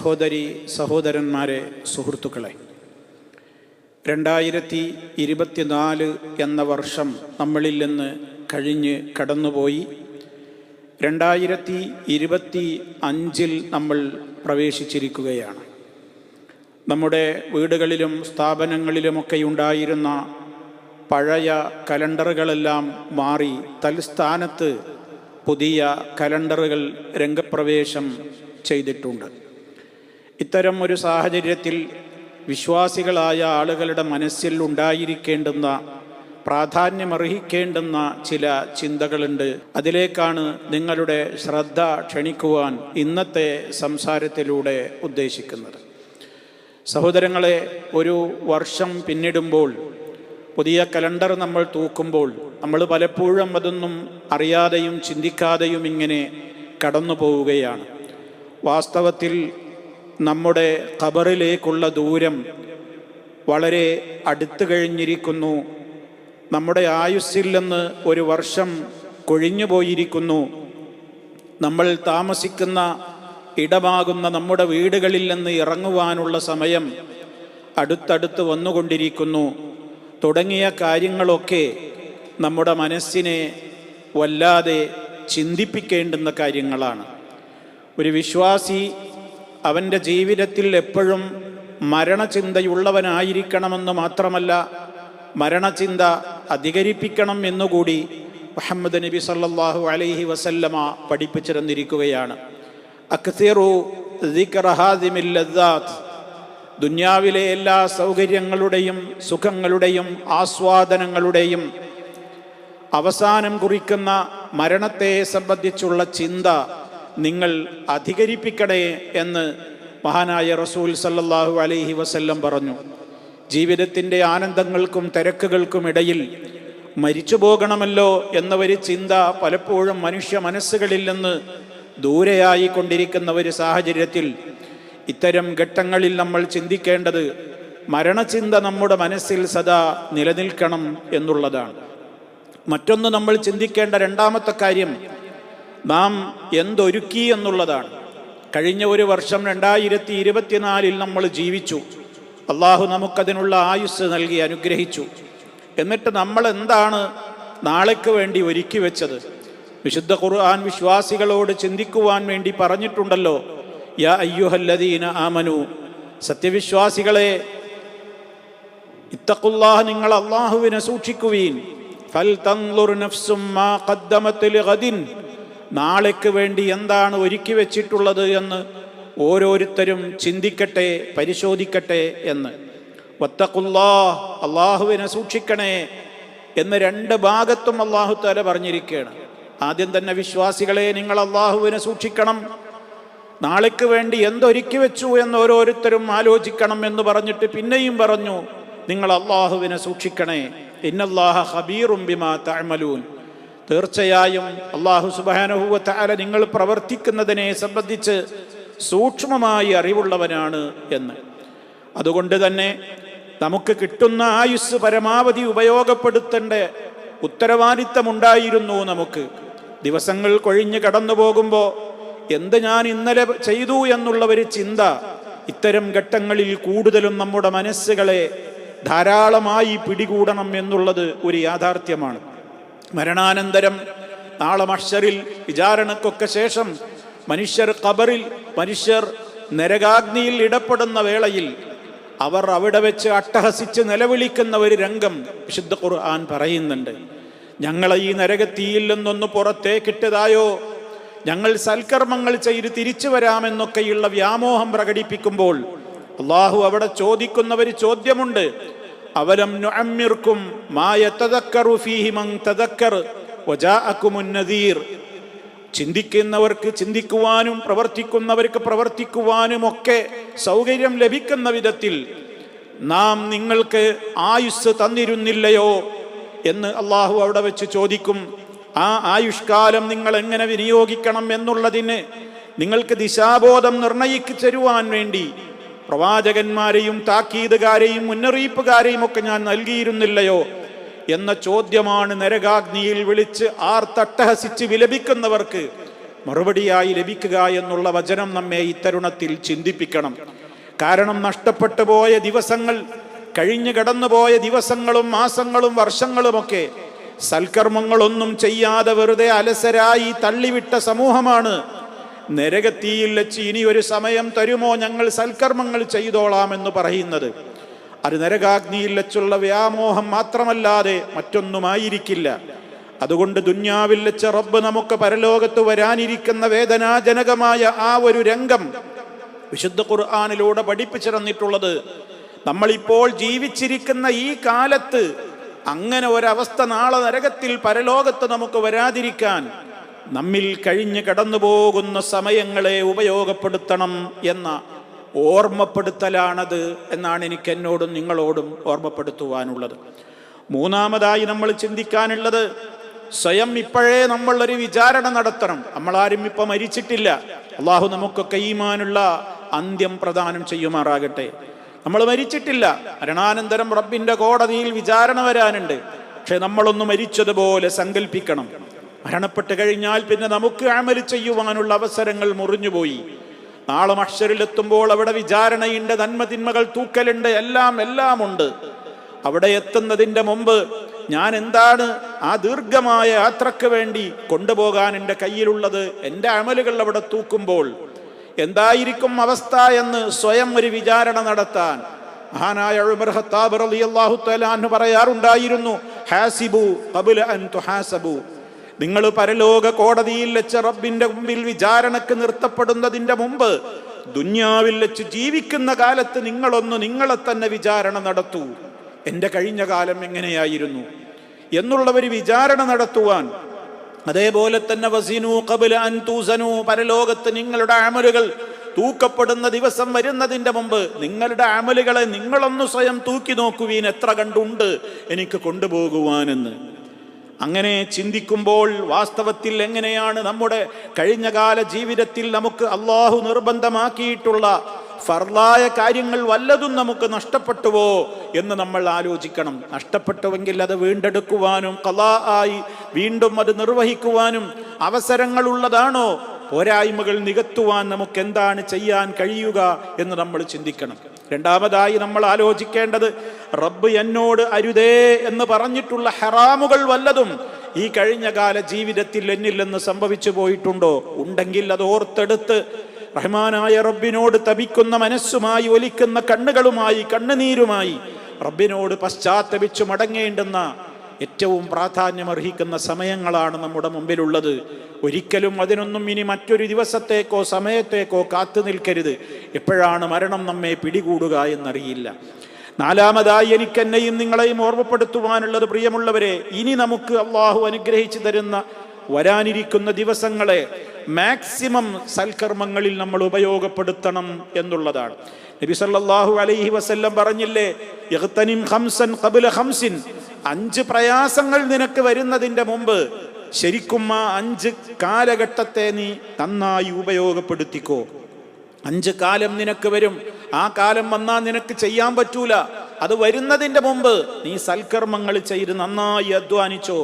സഹോദരി സഹോദരന്മാരെ, സുഹൃത്തുക്കളെ, 2024 എന്ന വർഷം നമ്മളിൽ നിന്ന് കഴിഞ്ഞ് കടന്നുപോയി. 2025 നമ്മൾ പ്രവേശിച്ചിരിക്കുകയാണ്. നമ്മുടെ വീടുകളിലും സ്ഥാപനങ്ങളിലുമൊക്കെ ഉണ്ടായിരുന്ന പഴയ കലണ്ടറുകളെല്ലാം മാറി തൽസ്ഥാനത്ത് പുതിയ കലണ്ടറുകൾ രംഗപ്രവേശം ചെയ്തിട്ടുണ്ട്. ഇത്തരം ഒരു സാഹചര്യത്തിൽ വിശ്വാസികളായ ആളുകളുടെ മനസ്സിൽ ഉണ്ടായിരിക്കേണ്ടുന്ന, പ്രാധാന്യമർഹിക്കേണ്ടുന്ന ചില ചിന്തകളുണ്ട്. അതിലേക്കാണ് നിങ്ങളുടെ ശ്രദ്ധ ക്ഷണിക്കുവാൻ ഇന്നത്തെ സംസാരത്തിലൂടെ ഉദ്ദേശിക്കുന്നത്. സഹോദരങ്ങളെ, ഒരു വർഷം പിന്നിടുമ്പോൾ, പുതിയ കലണ്ടർ നമ്മൾ തൂക്കുമ്പോൾ, നമ്മൾ പലപ്പോഴും അതൊന്നും അറിയാതെയും ചിന്തിക്കാതെയും ഇങ്ങനെ കടന്നു പോവുകയാണ്. വാസ്തവത്തിൽ നമ്മുടെ ഖബറിലേക്കുള്ള ദൂരം വളരെ അടുത്തു കഴിഞ്ഞിരിക്കുന്നു. നമ്മുടെ ആയുസ്സിൽ നിന്ന് ഒരു വർഷം കൊഴിഞ്ഞു പോയിരിക്കുന്നു. നമ്മൾ താമസിക്കുന്ന ഇടമാകുന്ന നമ്മുടെ വീടുകളിൽ നിന്ന് ഇറങ്ങുവാനുള്ള സമയം അടുത്തടുത്ത് വന്നുകൊണ്ടിരിക്കുന്നു. തുടങ്ങിയ കാര്യങ്ങളൊക്കെ നമ്മുടെ മനസ്സിനെ വല്ലാതെ ചിന്തിപ്പിക്കേണ്ടുന്ന കാര്യങ്ങളാണ്. ഒരു വിശ്വാസി അവൻ്റെ ജീവിതത്തിൽ എപ്പോഴും മരണചിന്തയുള്ളവനായിരിക്കണമെന്ന് മാത്രമല്ല, മരണചിന്ത അധികരിപ്പിക്കണം എന്നുകൂടി മുഹമ്മദ് നബി സല്ലല്ലാഹു അലൈഹി വസല്ലമ പഠിപ്പിച്ചിരുന്നിരിക്കുകയാണ്. അക്സിറു ദിക്റ ഹാദിമിൽ ലദ്ദാത്ത്, ദുനിയാവിലെ എല്ലാ സൗകര്യങ്ങളുടെയും സുഖങ്ങളുടെയും ആസ്വാദനങ്ങളുടെയും അവസാനം കുറിക്കുന്ന മരണത്തെ സംബന്ധിച്ചുള്ള ചിന്ത നിങ്ങൾ അധികരിപ്പിക്കണേ എന്ന് മഹാനായ റസൂൽ സല്ലല്ലാഹു അലൈഹി വസല്ലം പറഞ്ഞു. ജീവിതത്തിൻ്റെ ആനന്ദങ്ങൾക്കും തിരക്കുകൾക്കും ഇടയിൽ മരിച്ചു പോകണമല്ലോ എന്ന ഒരു ചിന്ത പലപ്പോഴും മനുഷ്യ മനസ്സുകളിൽ നിന്ന് ദൂരെയായി കൊണ്ടിരിക്കുന്ന ഒരു സാഹചര്യത്തിൽ ഇത്തരം ഘട്ടങ്ങളിൽ നമ്മൾ ചിന്തിക്കേണ്ടത് മരണചിന്ത നമ്മുടെ മനസ്സിൽ സദാ നിലനിൽക്കണം എന്നുള്ളതാണ്. മറ്റൊന്ന് നമ്മൾ ചിന്തിക്കേണ്ട രണ്ടാമത്തെ കാര്യം, നാം എന്തൊരുക്കി എന്നുള്ളതാണ്. കഴിഞ്ഞ ഒരു വർഷം 2024 നമ്മൾ ജീവിച്ചു. അള്ളാഹു നമുക്കതിനുള്ള ആയുസ് നൽകി അനുഗ്രഹിച്ചു. എന്നിട്ട് നമ്മൾ എന്താണ് നാളേക്ക് വേണ്ടി ഒരുക്കി വെച്ചത്? വിശുദ്ധ ഖുർആൻ വിശ്വാസികളോട് ചിന്തിക്കുവാൻ വേണ്ടി പറഞ്ഞിട്ടുണ്ടല്ലോ. യാ അയ്യുഹല്ലദീന ആമനു, സത്യവിശ്വാസികളെ, ഇത്തഖുല്ലാഹ്, നിങ്ങൾ അള്ളാഹുവിനെ സൂക്ഷിക്കുവീൻ. ഫൽ തൻളുർ നഫ്സും മാ ഖദ്ദമത് ലിഗദിൻ, നാളേക്ക് വേണ്ടി എന്താണ് ഒരുക്കി വെച്ചിട്ടുള്ളത് എന്ന് ഓരോരുത്തരും ചിന്തിക്കട്ടെ, പരിശോധിക്കട്ടെ എന്ന്. വത്തഖുല്ലാഹ്, അള്ളാഹുവിനെ സൂക്ഷിക്കണേ എന്ന് രണ്ട് ഭാഗത്തും അള്ളാഹു തആല പറഞ്ഞിരിക്കുകയാണ്. ആദ്യം തന്നെ വിശ്വാസികളെ, നിങ്ങൾ അള്ളാഹുവിനെ സൂക്ഷിക്കണം, നാളേക്ക് വേണ്ടി എന്തൊരുക്കി വെച്ചു എന്ന് ഓരോരുത്തരും ആലോചിക്കണം എന്ന് പറഞ്ഞിട്ട് പിന്നെയും പറഞ്ഞു, നിങ്ങൾ അള്ളാഹുവിനെ സൂക്ഷിക്കണേ. ഇന്നല്ലാഹ ഖബീറും ബിമാ തഅമലൂൻ, തീർച്ചയായും അല്ലാഹു സുബ്ഹാനഹു വ തആല നിങ്ങൾ പ്രവർത്തിക്കുന്നതിനെ സംബന്ധിച്ച് സൂക്ഷ്മമായി അറിവുള്ളവനാണ് എന്ന്. അതുകൊണ്ട് തന്നെ നമുക്ക് കിട്ടുന്ന ആയുസ് പരമാവധി ഉപയോഗപ്പെടുത്തേണ്ട ഉത്തരവാദിത്തമുണ്ടായിരുന്നു നമുക്ക്. ദിവസങ്ങൾ കൊഴിഞ്ഞ് കടന്നു പോകുമ്പോൾ എന്ത് ഞാൻ ഇന്നലെ ചെയ്തു എന്നുള്ള ഒരു ചിന്ത ഇത്തരം ഘട്ടങ്ങളിൽ കൂടുതലും നമ്മുടെ മനസ്സുകളെ ധാരാളമായി പിടികൂടണം എന്നുള്ളത് ഒരു യാഥാർത്ഥ്യമാണ്. മരണാനന്തരം നാളെ മഹ്ശറിൽ വിചാരണക്കൊക്കെ ശേഷം മനുഷ്യർ ഖബറിൽ, മനുഷ്യർ നരകാഗ്നിയിൽ ഇടപെടുന്ന വേളയിൽ അവർ അവിടെ വെച്ച് അട്ടഹസിച്ച് നിലവിളിക്കുന്ന ഒരു രംഗം വിശുദ്ധ ഖുർആൻ പറയുന്നുണ്ട്. ഞങ്ങളെ ഈ നരകത്തീയിൽ നിന്നൊന്ന് പുറത്തേക്കിട്ടതായോ, ഞങ്ങൾ സൽക്കർമ്മങ്ങൾ ചെയ്ത് തിരിച്ചു വരാമെന്നൊക്കെയുള്ള വ്യാമോഹം പ്രകടിപ്പിക്കുമ്പോൾ അള്ളാഹു അവിടെ ചോദിക്കുന്ന ഒരു ചോദ്യമുണ്ട്. അവലം നുഅമ്മിർകും മാ യതദക്കറു ഫീഹി മൻ തദക്കർ വജാഅകുമുൻ നദീർ, ചിന്തിക്കുന്നവർക്ക് ചിന്തിക്കുവാനും പ്രവർത്തിക്കുന്നവർക്ക് പ്രവർത്തിക്കുവാനും ഒക്കെ സൗകര്യം ലഭിക്കുന്ന വിധത്തിൽ നാം നിങ്ങൾക്ക് ആയുസ് തന്നിരുന്നില്ലയോ എന്ന് അള്ളാഹു അവിടെ വെച്ച് ചോദിക്കും. ആ ആയുഷ്കാലം നിങ്ങൾ എങ്ങനെ വിനിയോഗിക്കണം എന്നുള്ളതിന് നിങ്ങൾക്ക് ദിശാബോധം നിർണയിച്ചു തരുവാൻ വേണ്ടി പ്രവാചകന്മാരെയും താക്കീതുകാരെയും മുന്നറിയിപ്പുകാരെയും ഒക്കെ ഞാൻ നൽകിയിരുന്നില്ലയോ എന്ന ചോദ്യമാണ് നരകാഗ്നിയിൽ വിളിച്ച് ആർത്തട്ടഹസിച്ച് വിലപിക്കുന്നവർക്ക് മറുപടിയായി ലഭിക്കുക എന്നുള്ള വചനം നമ്മെ ഇത്തരുണത്തിൽ ചിന്തിപ്പിക്കണം. കാരണം നഷ്ടപ്പെട്ടു പോയ ദിവസങ്ങൾ, കഴിഞ്ഞു കടന്നുപോയ ദിവസങ്ങളും മാസങ്ങളും വർഷങ്ങളുമൊക്കെ സൽക്കർമ്മങ്ങളൊന്നും ചെയ്യാതെ വെറുതെ അലസരായി തള്ളിവിട്ട സമൂഹമാണ്. നരകത്തീയിൽ വെച്ച് ഇനി ഒരു സമയം തരുമോ, ഞങ്ങൾ സൽക്കർമ്മങ്ങൾ ചെയ്തോളാമെന്ന് പറയുന്നത്. അത് നരകാഗ്നിയിൽ വെച്ചുള്ള വ്യാമോഹം മാത്രമല്ലാതെ മറ്റൊന്നുമായിരിക്കില്ല. അതുകൊണ്ട് ദുന്യാവിൽ വെച്ച് റബ്ബ് നമുക്ക് പരലോകത്ത് വരാനിരിക്കുന്ന വേദനാജനകമായ ആ ഒരു രംഗം വിശുദ്ധ ഖുർആനിലൂടെ പഠിപ്പിച്ചു തന്നിട്ടുള്ളത്, നമ്മളിപ്പോൾ ജീവിച്ചിരിക്കുന്ന ഈ കാലത്ത് അങ്ങനെ ഒരവസ്ഥ നാളെ നരകത്തിൽ പരലോകത്ത് നമുക്ക് വരാതിരിക്കാൻ നമ്മിൽ കഴിഞ്ഞ് കടന്നു പോകുന്ന സമയങ്ങളെ ഉപയോഗപ്പെടുത്തണം എന്ന ഓർമ്മപ്പെടുത്തലാണത് എന്നാണ് എനിക്ക് എന്നോടും നിങ്ങളോടും ഓർമ്മപ്പെടുത്തുവാനുള്ളത്. മൂന്നാമതായി നമ്മൾ ചിന്തിക്കാനുള്ളത്, സ്വയം ഇപ്പോഴേ നമ്മളൊരു വിചാരണ നടത്തണം. നമ്മളാരും ഇപ്പൊ മരിച്ചിട്ടില്ല. അള്ളാഹു നമുക്കൊക്കെ ഈമാനുള്ള അന്ത്യം പ്രദാനം ചെയ്യുമാറാകട്ടെ. നമ്മൾ മരിച്ചിട്ടില്ല. മരണാനന്തരം റബ്ബിന്റെ കോടതിയിൽ വിചാരണ വരാനുണ്ട്. പക്ഷെ നമ്മളൊന്ന് മരിച്ചതുപോലെ സങ്കല്പിക്കണം. മരണപ്പെട്ട് കഴിഞ്ഞാൽ പിന്നെ നമുക്ക് അമൽ ചെയ്യുവാനുള്ള അവസരങ്ങൾ മുറിഞ്ഞുപോയി. നാളെ മഹ്ശറിലെത്തുമ്പോൾ അവിടെ വിചാരണയുണ്ട്, നന്മ തിന്മകൾ തൂക്കലുണ്ട്, എല്ലാം ഉണ്ട്. അവിടെ എത്തുന്നതിൻ്റെ മുമ്പ് ഞാൻ എന്താണ് ആ ദീർഘമായ യാത്രക്ക് വേണ്ടി കൊണ്ടുപോകാൻ എൻ്റെ കയ്യിലുള്ളത്, എൻ്റെ അമലുകൾ അവിടെ തൂക്കുമ്പോൾ എന്തായിരിക്കും അവസ്ഥ എന്ന് സ്വയം ഒരു വിചാരണ നടത്താൻ മഹാനായ ഉമർ ഖത്താബ് റളിയല്ലാഹു തആല അൻഹു പറയാറുണ്ടായിരുന്നു, ഹാസിബു ഖബ്ല അൻ തുഹാസബു. നിങ്ങൾ പരലോക കോടതിയിൽ വെച്ച് റബ്ബിന്റെ മുമ്പിൽ വിചാരണക്ക് നിർത്തപ്പെടുന്നതിന്റെ മുമ്പ് ദുന്യാവിൽ വെച്ച് ജീവിക്കുന്ന കാലത്ത് നിങ്ങളെ തന്നെ വിചാരണ നടത്തൂ. എൻ്റെ കഴിഞ്ഞ കാലം എങ്ങനെയായിരുന്നു എന്നുള്ളവർ വിചാരണ നടത്തുവാൻ. അതേപോലെ തന്നെ വസിനു ഖബ്ല അൻ തുസനു, പരലോകത്ത് നിങ്ങളുടെ അമലുകൾ തൂക്കപ്പെടുന്ന ദിവസം വരുന്നതിന്റെ മുമ്പ് നിങ്ങളുടെ അമലുകളെ നിങ്ങളൊന്ന് സ്വയം തൂക്കി നോക്കുവീൻ, എത്ര കണ്ടുണ്ട് എനിക്ക് കൊണ്ടുപോകുവാനെന്ന്. അങ്ങനെ ചിന്തിക്കുമ്പോൾ വാസ്തവത്തിൽ എങ്ങനെയാണ് നമ്മുടെ കഴിഞ്ഞകാല ജീവിതത്തിൽ നമുക്ക് അള്ളാഹു നിർബന്ധമാക്കിയിട്ടുള്ള ഫർളായ കാര്യങ്ങൾ വല്ലതും നമുക്ക് നഷ്ടപ്പെട്ടുവോ എന്ന് നമ്മൾ ആലോചിക്കണം. നഷ്ടപ്പെട്ടുവെങ്കിൽ അത് വീണ്ടെടുക്കുവാനും ഖളാ ആയി വീണ്ടും അത് നിർവഹിക്കുവാനും അവസരങ്ങളുള്ളതാണോ? പോരായ്മകൾ നികത്തുവാൻ നമുക്ക് എന്താണ് ചെയ്യാൻ കഴിയുക എന്ന് നമ്മൾ ചിന്തിക്കണം. രണ്ടാമതായി നമ്മൾ ആലോചിക്കേണ്ടത്, റബ്ബ് എന്നോട് അരുതേ എന്ന് പറഞ്ഞിട്ടുള്ള ഹറാമുകൾ വല്ലതും ഈ കഴിഞ്ഞകാല ജീവിതത്തിൽ എന്നിൽ നിന്ന് സംഭവിച്ചു പോയിട്ടുണ്ടോ? ഉണ്ടെങ്കിൽ അത് ഓർത്തെടുത്ത് റഹ്മാനായ റബ്ബിനോട് തപിക്കുന്ന മനസ്സുമായി, ഒലിക്കുന്ന കണ്ണുകളുമായി, കണ്ണുനീരുമായി റബ്ബിനോട് പശ്ചാത്തപിച്ചു മടങ്ങേണ്ടുന്ന ഏറ്റവും പ്രാധാന്യമർഹിക്കുന്ന സമയങ്ങളാണ് നമ്മുടെ മുമ്പിലുള്ളത്. ഒരിക്കലും അതിനൊന്നും ഇനി മറ്റൊരു ദിവസത്തേക്കോ സമയത്തേക്കോ കാത്തു നിൽക്കരുത്. എപ്പോഴാണ് മരണം നമ്മെ പിടികൂടുക എന്നറിയില്ല. നാലാമതായി എനിക്കെന്നെയും നിങ്ങളെയും ഓർമ്മപ്പെടുത്തുവാനുള്ളത്, പ്രിയമുള്ളവരെ, ഇനി നമുക്ക് അള്ളാഹു അനുഗ്രഹിച്ചു തരുന്ന വരാനിരിക്കുന്ന ദിവസങ്ങളെ മാക്സിമം സൽക്കർമ്മങ്ങളിൽ നമ്മൾ ഉപയോഗപ്പെടുത്തണം എന്നുള്ളതാണ്. നബി സല്ലല്ലാഹു അലൈഹി വസല്ലം പറഞ്ഞില്ലേ, ഇഗ്തനിം ഖംസൻ ഖബ്ല ഖംസിൻ, 5 പ്രയാസങ്ങൾ നിനക്ക് വരുന്നതിന്റെ മുമ്പ് ശരിക്കും ആ 5 കാലഘട്ടത്തെ നീ നന്നായി ഉപയോഗപ്പെടുത്തിക്കോ. 5 കാലം നിനക്ക് വരും. ആ കാലം വന്നാൽ നിനക്ക് ചെയ്യാൻ പറ്റൂല. അത് വരുന്നതിന്റെ മുമ്പ് നീ സൽക്കർമ്മങ്ങൾ ചെയ്ത് നന്നായി അധ്വാനിച്ചോ.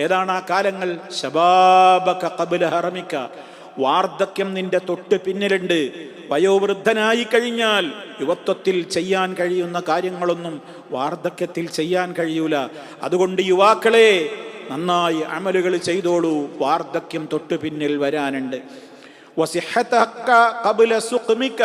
ഏതാണ് ആ കാലങ്ങൾ? ശബാബക ഖബ്ല ഹറമിക, വാർദ്ധക്യം നിന്റെ തൊട്ട് പിന്നിലുണ്ട്. വയോവൃദ്ധനായി കഴിഞ്ഞാൽ യുവത്വത്തിൽ ചെയ്യാൻ കഴിയുന്ന കാര്യങ്ങളൊന്നും വാർദ്ധക്യത്തിൽ ചെയ്യാൻ കഴിയൂല. അതുകൊണ്ട് യുവാക്കളെ, നന്നായി അമലുകൾ ചെയ്തോളൂ, വാർദ്ധക്യം തൊട്ട് പിന്നിൽ വരാനുണ്ട്. വസിഹതക ഖബ്ല സുഖ്മിക,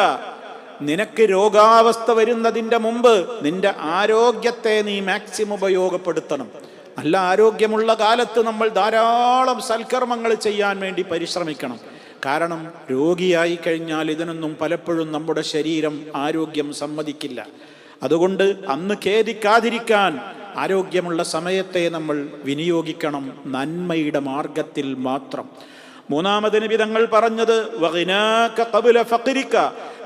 നിനക്ക് രോഗാവസ്ഥ വരുന്നതിന്റെ മുമ്പ് നിന്റെ ആരോഗ്യത്തെ നീ മാക്സിമം ഉപയോഗപ്പെടുത്തണം. നല്ല ആരോഗ്യമുള്ള കാലത്ത് നമ്മൾ ധാരാളം സൽക്കർമ്മങ്ങൾ ചെയ്യാൻ വേണ്ടി പരിശ്രമിക്കണം. കാരണം രോഗിയായി കഴിഞ്ഞാൽ ഇതിനൊന്നും പലപ്പോഴും നമ്മുടെ ശരീരം ആരോഗ്യം സമ്മതിക്കില്ല. അതുകൊണ്ട് അന്ന് ഖേദിക്കാതിരിക്കാൻ ആരോഗ്യമുള്ള സമയത്തെ നമ്മൾ വിനിയോഗിക്കണം, നന്മയുടെ മാർഗത്തിൽ മാത്രം. മൂന്നാമത് നബി തങ്ങൾ പറഞ്ഞത്, വഗിനാക ഖബ്ല ഫഖ്രിക,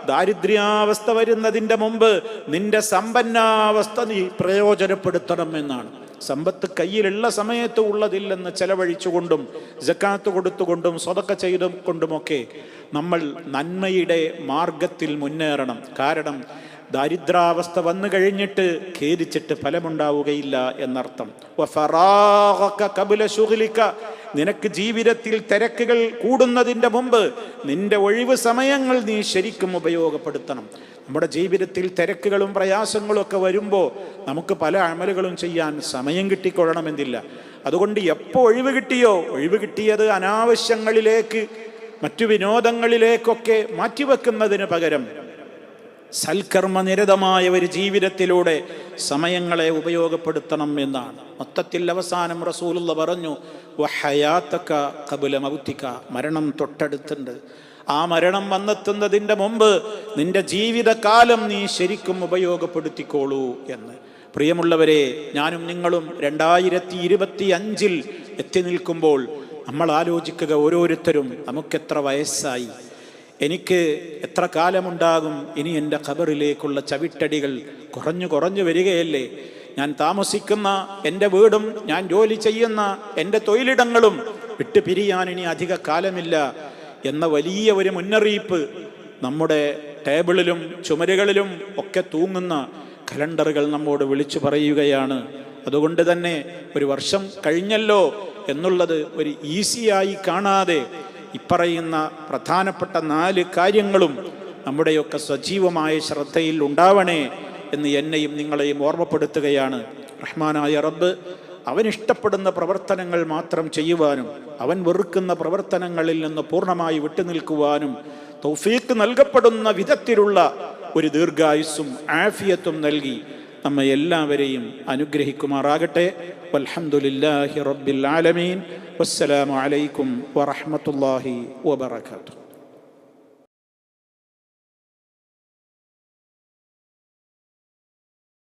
ദാരിദ്ര്യാവസ്ഥ വരുന്നതിന്റെ മുമ്പ് നിന്റെ സമ്പന്നാവസ്ഥ നീ പ്രയോജനപ്പെടുത്തണം എന്നാണ്. സമ്പത്ത് കയ്യിലുള്ള സമയത്ത് ഉള്ളതില്ലെന്ന് ചെലവഴിച്ചുകൊണ്ടും സക്കാത്ത് കൊടുത്തുകൊണ്ടും സ്വതക്ക ചെയ്തുകൊണ്ടുമൊക്കെ നമ്മൾ നന്മയുടെ മാർഗത്തിൽ മുന്നേറണം. കാരണം ദാരിദ്രാവസ്ഥ വന്നു കഴിഞ്ഞിട്ട് ഖേദിച്ചിട്ട് ഫലമുണ്ടാവുകയില്ല എന്നർത്ഥം. വഫറാഗക ഖബ്ല ശുഗ്ലിക, നിനക്ക് ജീവിതത്തിൽ തിരക്കുകൾ കൂടുന്നതിൻ്റെ മുമ്പ് നിന്റെ ഒഴിവ് സമയങ്ങൾ നീ ശരിക്കും ഉപയോഗപ്പെടുത്തണം. നമ്മുടെ ജീവിതത്തിൽ തിരക്കുകളും പ്രയാസങ്ങളും ഒക്കെ വരുമ്പോൾ നമുക്ക് പല അമലുകളും ചെയ്യാൻ സമയം കിട്ടിക്കൊള്ളണമെന്നില്ല. അതുകൊണ്ട് എപ്പോൾ ഒഴിവ് കിട്ടിയോ, ഒഴിവ് കിട്ടിയത് അനാവശ്യങ്ങളിലേക്ക് മറ്റു വിനോദങ്ങളിലേക്കൊക്കെ മാറ്റിവെക്കുന്നതിന് പകരം സൽക്കർമ്മനിരതമായ ഒരു ജീവിതത്തിലൂടെ സമയങ്ങളെ ഉപയോഗപ്പെടുത്തണം എന്നാണ്. മൊത്തത്തിൽ അവസാനം റസൂലുള്ള പറഞ്ഞു, വഹയാതക ഖബ്ല മൗതിക, മരണം തൊട്ടടുത്തുണ്ട്. ആ മരണം വന്നെത്തുന്നതിൻ്റെ മുമ്പ് നിന്റെ ജീവിതകാലം നീ ശരിക്കും ഉപയോഗപ്പെടുത്തിക്കോളൂ എന്ന്. പ്രിയമുള്ളവരെ, ഞാനും നിങ്ങളും 2025 എത്തി നിൽക്കുമ്പോൾ നമ്മൾ ആലോചിക്കുക, ഓരോരുത്തരും നമുക്കെത്ര വയസ്സായി, എനിക്ക് എത്ര കാലമുണ്ടാകും ഇനി എൻ്റെ ഖബറിലേക്കുള്ള ചവിട്ടടികൾ കുറഞ്ഞു വരികയല്ലേ. ഞാൻ താമസിക്കുന്ന എൻ്റെ വീടും ഞാൻ ജോലി ചെയ്യുന്ന എൻ്റെ തൊഴിലിടങ്ങളും വിട്ടു പിരിയാൻ ഇനി അധിക കാലമില്ല എന്ന വലിയ ഒരു മുന്നറിയിപ്പ് നമ്മുടെ ടേബിളിലും ചുമരുകളിലും ഒക്കെ തൂങ്ങുന്ന കലണ്ടറുകൾ നമ്മോട് വിളിച്ചു പറയുകയാണ്. അതുകൊണ്ട് തന്നെ ഒരു വർഷം കഴിഞ്ഞല്ലോ എന്നുള്ളത് ഒരു ഈസിയായി കാണാതെ ഇപ്പറയുന്ന പ്രധാനപ്പെട്ട 4 കാര്യങ്ങളും നമ്മുടെയൊക്കെ സജീവമായ ശ്രദ്ധയിൽ ഉണ്ടാവണേ എന്ന് എന്നെയും നിങ്ങളെയും ഓർമ്മപ്പെടുത്തുകയാണ്. റഹ്മാനായ റബ്ബ് അവനിഷ്ടപ്പെടുന്ന പ്രവർത്തനങ്ങൾ മാത്രം ചെയ്യുവാനും അവൻ വെറുക്കുന്ന പ്രവർത്തനങ്ങളിൽ നിന്ന് പൂർണ്ണമായി വിട്ടുനിൽക്കുവാനും തൗഫീഖ് നൽകപ്പെടുന്ന വിധത്തിലുള്ള ഒരു ദീർഘായുസ്സും ആഫിയത്തും നൽകി നമ്മെ എല്ലാവരെയും അനുഗ്രഹിക്കുമാറാകട്ടെ. വൽഹംദുലില്ലാഹി റബ്ബിൽ ആലമീൻ. വസ്സലാമു അലൈക്കും വറഹ്മത്തുള്ളാഹി വബറകാതുഹു.